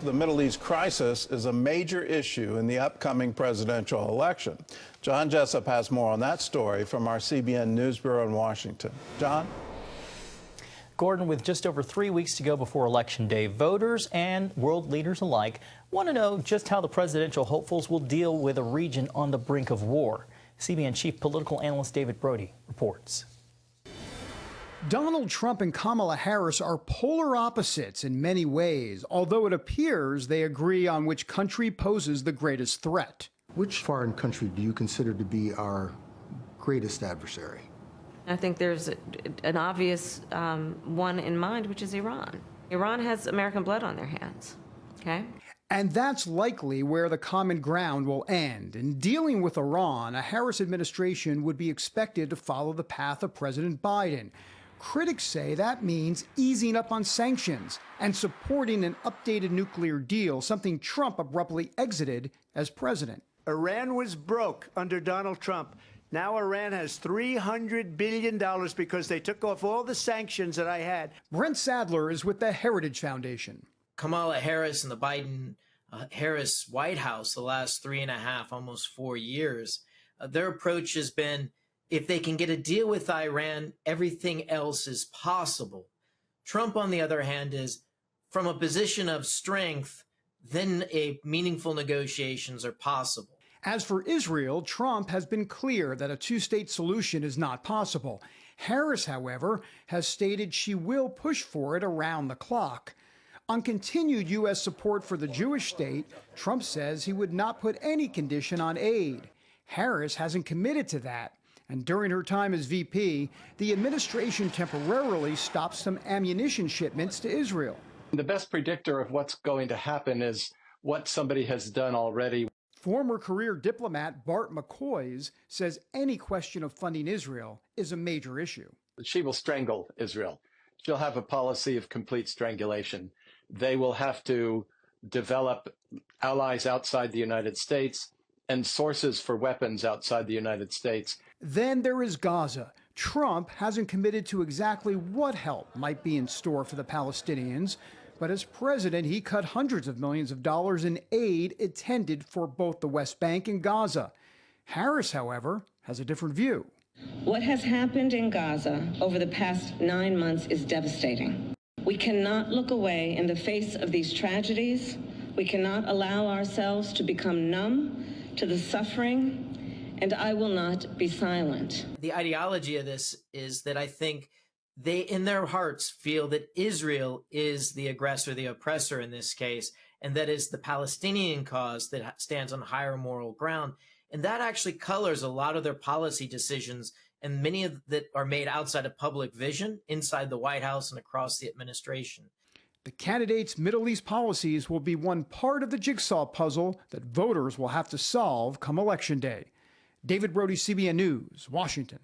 the Middle East crisis is a major issue in the upcoming presidential election. John Jessup has more on that story from our CBN News Bureau in Washington. John? Gordon, with just over 3 weeks to go before Election Day, voters and world leaders alike want to know just how the presidential hopefuls will deal with a region on the brink of war. CBN Chief Political Analyst David Brody reports. Donald Trump and Kamala Harris are polar opposites in many ways, although it appears they agree on which country poses the greatest threat. Which foreign country do you consider to be our greatest adversary? I think there's an obvious one in mind, which is Iran. Iran has American blood on their hands, okay? And that's likely where the common ground will end. In dealing with Iran, a Harris administration would be expected to follow the path of President Biden. Critics say that means easing up on sanctions and supporting an updated nuclear deal, something Trump abruptly exited as president. Iran was broke under Donald Trump. Now Iran has $300 billion because they took off all the sanctions that I had. Brent Sadler is with the Heritage Foundation. Kamala Harris and the Biden-Harris White House the last 3.5, almost 4 years, their approach has been, if they can get a deal with Iran, everything else is possible. Trump, on the other hand, is from a position of strength, then meaningful negotiations are possible. As for Israel, Trump has been clear that a two-state solution is not possible. Harris, however, has stated she will push for it around the clock. On continued U.S. support for the Jewish state, Trump says he would not put any condition on aid. Harris hasn't committed to that. And during her time as VP, the administration temporarily stopped some ammunition shipments to Israel. The best predictor of what's going to happen is what somebody has done already. Former career diplomat Bart McCoys says any question of funding Israel is a major issue. She will strangle Israel. She'll have a policy of complete strangulation. They will have to develop allies outside the United States and sources for weapons outside the United States. Then there is Gaza. Trump hasn't committed to exactly what help might be in store for the Palestinians. But as president, he cut hundreds of millions of dollars in aid intended for both the West Bank and Gaza. Harris, however, has a different view. What has happened in Gaza over the past 9 months is devastating. We cannot look away in the face of these tragedies. We cannot allow ourselves to become numb to the suffering, and I will not be silent. The ideology of this is that I think they, in their hearts, feel that Israel is the aggressor, the oppressor in this case, and that is the Palestinian cause that stands on higher moral ground. And that actually colors a lot of their policy decisions, and many of that are made outside of public vision, inside the White House and across the administration. The candidates' Middle East policies will be one part of the jigsaw puzzle that voters will have to solve come Election Day. David Brody, CBN News, Washington.